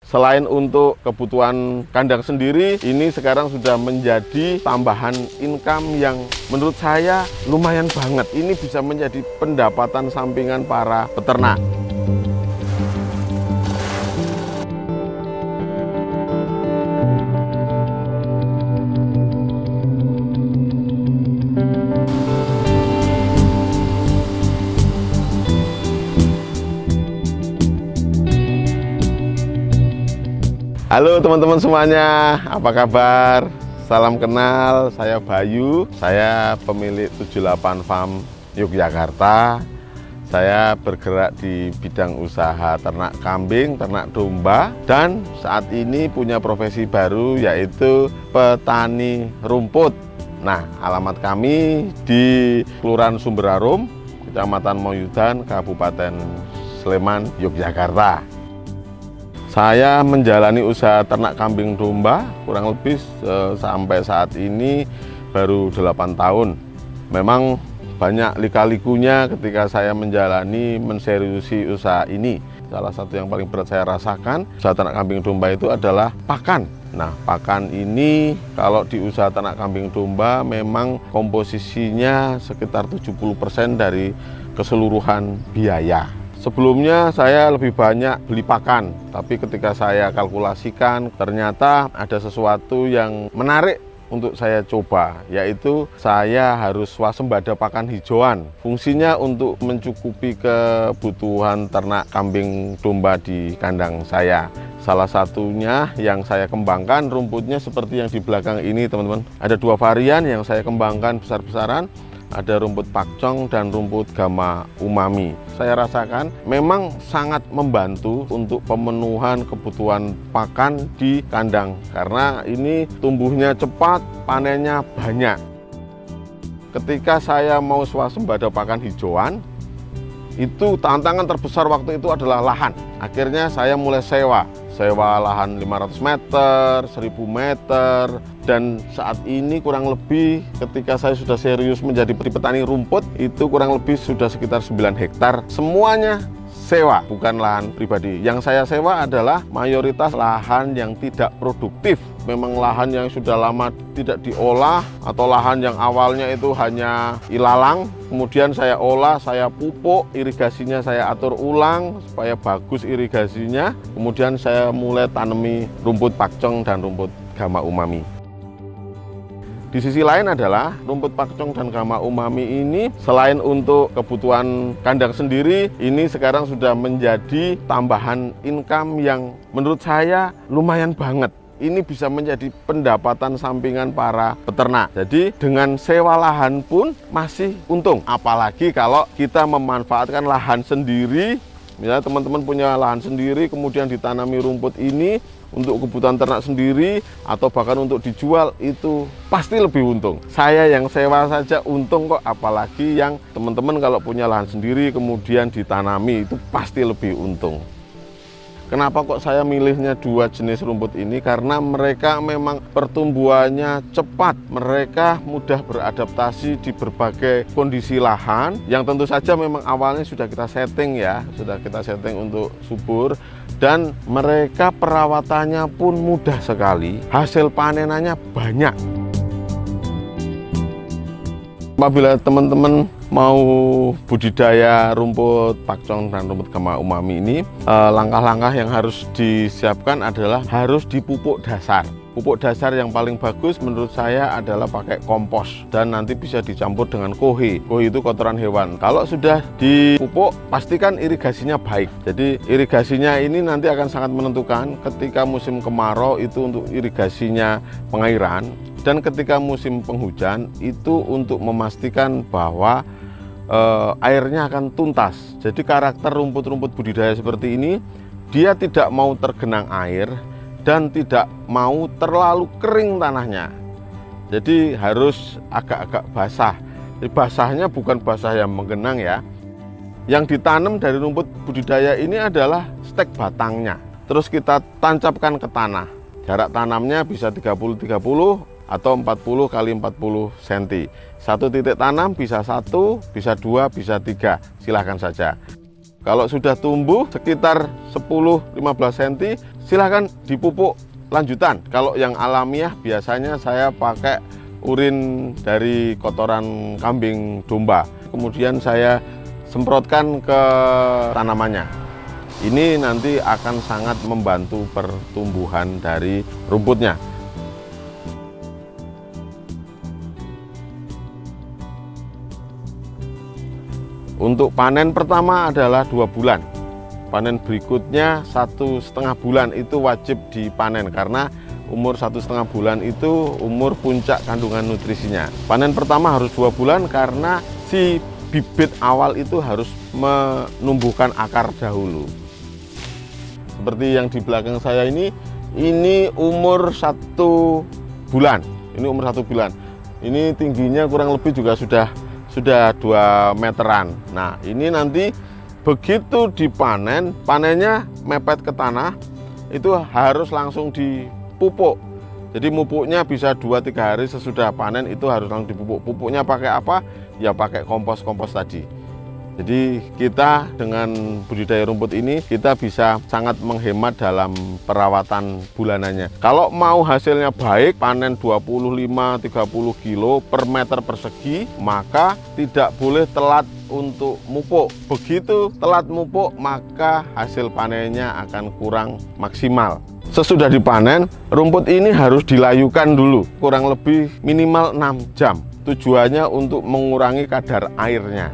Selain untuk kebutuhan kandang sendiri, ini sekarang sudah menjadi tambahan income yang menurut saya lumayan banget. Ini bisa menjadi pendapatan sampingan para peternak. Halo teman-teman semuanya, apa kabar? Salam kenal, saya Bayu, saya pemilik 78 Farm Yogyakarta. Saya bergerak di bidang usaha ternak kambing, ternak domba, dan saat ini punya profesi baru yaitu petani rumput. Nah, alamat kami di Kelurahan Sumberarum, Kecamatan Moyudan, Kabupaten Sleman, Yogyakarta. Saya menjalani usaha ternak kambing domba kurang lebih sampai saat ini baru 8 tahun. Memang banyak lika-likunya ketika saya menjalani menseriusi usaha ini. Salah satu yang paling berat saya rasakan usaha ternak kambing domba itu adalah pakan. Nah, pakan ini kalau di usaha ternak kambing domba memang komposisinya sekitar 70% dari keseluruhan biaya. Sebelumnya saya lebih banyak beli pakan, tapi ketika saya kalkulasikan ternyata ada sesuatu yang menarik untuk saya coba, yaitu saya harus swasembada pakan hijauan. Fungsinya untuk mencukupi kebutuhan ternak kambing domba di kandang saya. Salah satunya yang saya kembangkan rumputnya seperti yang di belakang ini, teman-teman. Ada 2 varian yang saya kembangkan besar-besaran. Ada rumput pakcong dan rumput gama umami. Saya rasakan memang sangat membantu untuk pemenuhan kebutuhan pakan di kandang karena ini tumbuhnya cepat, panennya banyak. Ketika saya mau swasembada pakan hijauan, itu tantangan terbesar waktu itu adalah lahan. Akhirnya saya mulai sewa lahan 500 meter, 1000 meter, dan saat ini kurang lebih ketika saya sudah serius menjadi petani rumput, itu kurang lebih sudah sekitar 9 hektar. Semuanya sewa, bukan lahan pribadi. Yang saya sewa adalah mayoritas lahan yang tidak produktif. Memang lahan yang sudah lama tidak diolah atau lahan yang awalnya itu hanya ilalang, kemudian saya olah, saya pupuk, irigasinya saya atur ulang supaya bagus irigasinya. Kemudian saya mulai tanami rumput pakcong dan rumput gama umami. Di sisi lain adalah rumput pakcong dan gama umami ini selain untuk kebutuhan kandang sendiri, ini sekarang sudah menjadi tambahan income yang menurut saya lumayan banget. Ini bisa menjadi pendapatan sampingan para peternak. Jadi dengan sewa lahan pun masih untung. Apalagi kalau kita memanfaatkan lahan sendiri. Misalnya teman-teman punya lahan sendiri kemudian ditanami rumput ini untuk kebutuhan ternak sendiri atau bahkan untuk dijual, itu pasti lebih untung. Saya yang sewa saja untung kok, apalagi yang teman-teman kalau punya lahan sendiri kemudian ditanami, itu pasti lebih untung. Kenapa kok saya milihnya 2 jenis rumput ini? Karena mereka memang pertumbuhannya cepat, mereka mudah beradaptasi di berbagai kondisi lahan yang tentu saja memang awalnya sudah kita setting ya, sudah kita setting untuk subur, dan mereka perawatannya pun mudah sekali, hasil panenannya banyak. Apabila teman-teman mau budidaya rumput pakcong dan rumput gama umami ini, langkah-langkah yang harus disiapkan adalah harus dipupuk dasar. Pupuk dasar yang paling bagus menurut saya adalah pakai kompos dan nanti bisa dicampur dengan kohe. Kohe itu kotoran hewan. Kalau sudah dipupuk, pastikan irigasinya baik. Jadi irigasinya ini nanti akan sangat menentukan ketika musim kemarau itu untuk irigasinya pengairan, dan ketika musim penghujan itu untuk memastikan bahwa airnya akan tuntas. Jadi karakter rumput-rumput budidaya seperti ini, dia tidak mau tergenang air dan tidak mau terlalu kering tanahnya. Jadi harus agak-agak basah. Jadi basahnya bukan basah yang menggenang ya. Yang ditanam dari rumput budidaya ini adalah stek batangnya. Terus kita tancapkan ke tanah. Jarak tanamnya bisa 30-30 atau 40 kali 40 cm. Satu titik tanam bisa 1, bisa 2, bisa 3. Silahkan saja. Kalau sudah tumbuh sekitar 10-15 cm, silahkan dipupuk lanjutan. Kalau yang alamiah biasanya saya pakai urin dari kotoran kambing domba. Kemudian saya semprotkan ke tanamannya. Ini nanti akan sangat membantu pertumbuhan dari rumputnya. Untuk panen pertama adalah 2 bulan. Panen berikutnya 1,5 bulan itu wajib dipanen karena umur 1,5 bulan itu umur puncak kandungan nutrisinya. Panen pertama harus 2 bulan karena si bibit awal itu harus menumbuhkan akar dahulu. Seperti yang di belakang saya ini umur 1 bulan. Ini umur 1 bulan. Ini tingginya kurang lebih juga sudah 2 meteran. Nah, ini nanti begitu dipanen, panennya mepet ke tanah, itu harus langsung dipupuk. Jadi mupuknya bisa 2-3 hari sesudah panen itu harus langsung dipupuk. Pupuknya pakai apa? Ya pakai kompos-kompos tadi. Jadi kita dengan budidaya rumput ini kita bisa sangat menghemat dalam perawatan bulanannya. Kalau mau hasilnya baik, panen 25-30 kilo per meter persegi, maka tidak boleh telat untuk mupuk. Begitu telat mupuk, maka hasil panennya akan kurang maksimal. Sesudah dipanen, rumput ini harus dilayukan dulu, kurang lebih minimal 6 jam. Tujuannya untuk mengurangi kadar airnya.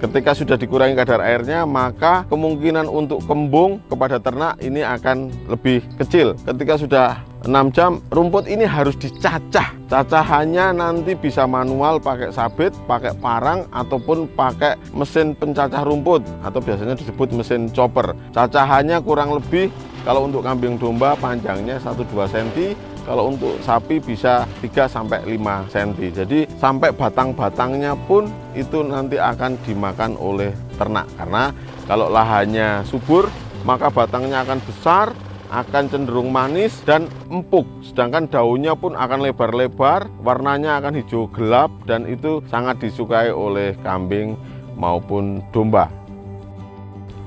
Ketika sudah dikurangi kadar airnya, maka kemungkinan untuk kembung kepada ternak ini akan lebih kecil. Ketika sudah 6 jam, rumput ini harus dicacah. Cacahannya nanti bisa manual pakai sabit, pakai parang, ataupun pakai mesin pencacah rumput, atau biasanya disebut mesin chopper. Cacahannya kurang lebih, kalau untuk kambing domba panjangnya 1-2 cm, kalau untuk sapi bisa 3-5 cm. Jadi sampai batang-batangnya pun itu nanti akan dimakan oleh ternak. Karena kalau lahannya subur, maka batangnya akan besar, akan cenderung manis dan empuk. Sedangkan daunnya pun akan lebar-lebar, warnanya akan hijau gelap, dan itu sangat disukai oleh kambing maupun domba.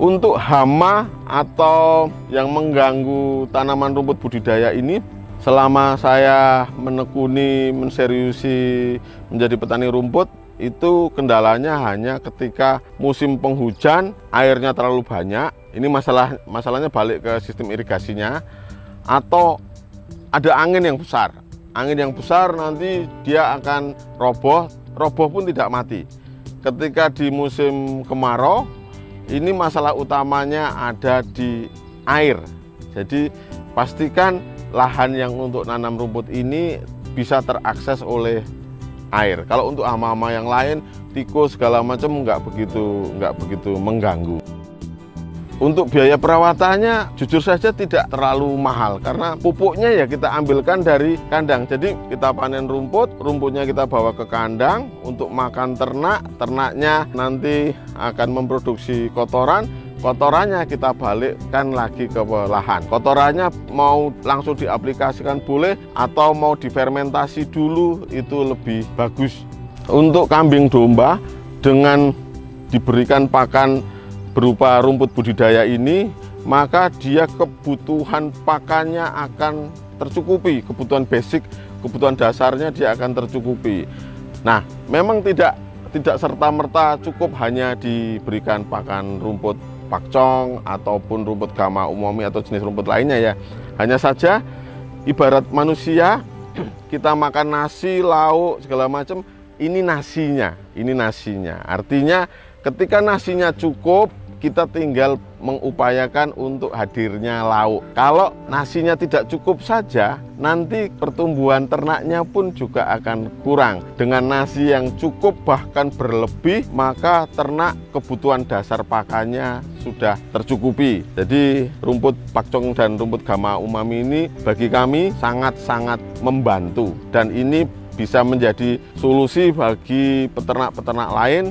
Untuk hama atau yang mengganggu tanaman rumput budidaya ini, selama saya menekuni, menseriusi menjadi petani rumput, itu kendalanya hanya ketika musim penghujan, airnya terlalu banyak. Ini masalahnya balik ke sistem irigasinya, atau ada angin yang besar. Angin yang besar nanti dia akan roboh pun tidak mati. Ketika di musim kemarau, ini masalah utamanya ada di air. Jadi pastikan lahan yang untuk nanam rumput ini bisa terakses oleh air. Kalau untuk hama-hama yang lain, tikus segala macam nggak begitu mengganggu. Untuk biaya perawatannya jujur saja tidak terlalu mahal karena pupuknya ya kita ambilkan dari kandang. Jadi kita panen rumputnya kita bawa ke kandang untuk makan ternak. Ternaknya nanti akan memproduksi kotorannya kita balikkan lagi ke lahan. Kotorannya mau langsung diaplikasikan boleh, atau mau difermentasi dulu itu lebih bagus. Untuk kambing domba, dengan diberikan pakan berupa rumput budidaya ini, maka dia kebutuhan pakannya akan tercukupi, kebutuhan basic, kebutuhan dasarnya dia akan tercukupi. Nah, memang tidak serta-merta cukup hanya diberikan pakan rumput pakcong ataupun rumput gama umumi atau jenis rumput lainnya ya. Hanya saja ibarat manusia, kita makan nasi, lauk segala macam, ini nasinya. Artinya ketika nasinya cukup, kita tinggal mengupayakan untuk hadirnya lauk. Kalau nasinya tidak cukup saja, nanti pertumbuhan ternaknya pun juga akan kurang. Dengan nasi yang cukup bahkan berlebih, maka ternak kebutuhan dasar pakannya sudah tercukupi. Jadi rumput pakcong dan rumput gama umami ini bagi kami sangat-sangat membantu, dan ini bisa menjadi solusi bagi peternak-peternak lain.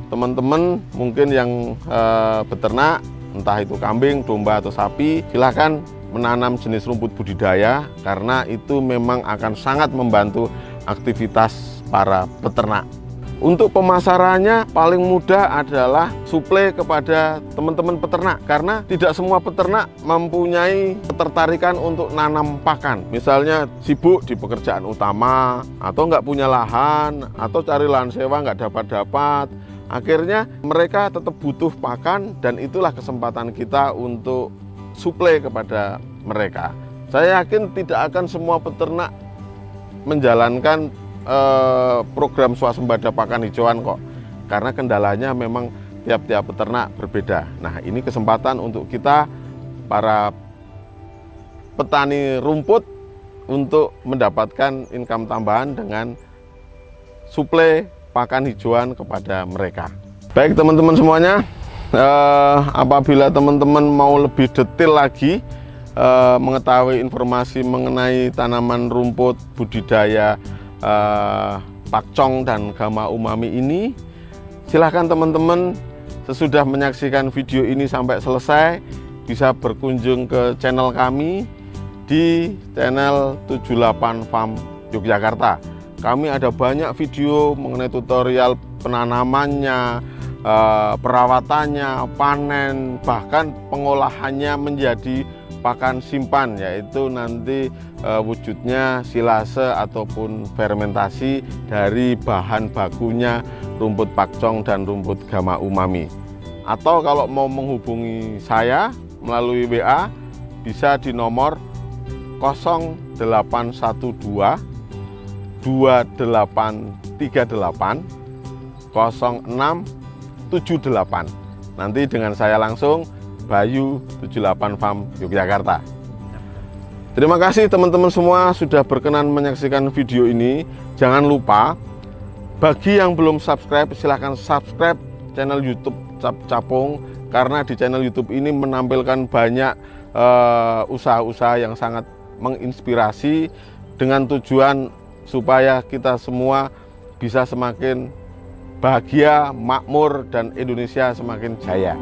Teman-teman mungkin yang beternak, entah itu kambing, domba, atau sapi, silahkan menanam jenis rumput budidaya karena itu memang akan sangat membantu aktivitas para peternak. Untuk pemasarannya paling mudah adalah suplai kepada teman-teman peternak, karena tidak semua peternak mempunyai ketertarikan untuk nanam pakan. Misalnya sibuk di pekerjaan utama, atau nggak punya lahan, atau cari lahan sewa nggak dapat-dapat. Akhirnya mereka tetap butuh pakan, dan itulah kesempatan kita untuk suplai kepada mereka. Saya yakin tidak akan semua peternak menjalankan program swasembada pakan hijauan kok, karena kendalanya memang tiap-tiap peternak berbeda. Nah, ini kesempatan untuk kita para petani rumput untuk mendapatkan income tambahan dengan suplai pakan hijauan kepada mereka. Baik teman-teman semuanya, apabila teman-teman mau lebih detail lagi mengetahui informasi mengenai tanaman rumput budidaya pakcong dan gama umami ini, silahkan teman-teman sesudah menyaksikan video ini sampai selesai bisa berkunjung ke channel kami di channel 78 Farm Yogyakarta. Kami ada banyak video mengenai tutorial penanamannya, perawatannya, panen, bahkan pengolahannya menjadi pakan simpan, yaitu nanti wujudnya silase ataupun fermentasi dari bahan bakunya rumput pakcong dan rumput gama umami. Atau kalau mau menghubungi saya melalui WA bisa di nomor 0812 2838 0678. Nanti dengan saya langsung, Bayu 78 Farm Yogyakarta. Terima kasih teman-teman semua sudah berkenan menyaksikan video ini. Jangan lupa, bagi yang belum subscribe, silahkan subscribe channel YouTube Cap Capung, karena di channel YouTube ini menampilkan banyak usaha-usaha yang sangat menginspirasi, dengan tujuan supaya kita semua bisa semakin bahagia, makmur, dan Indonesia semakin jaya.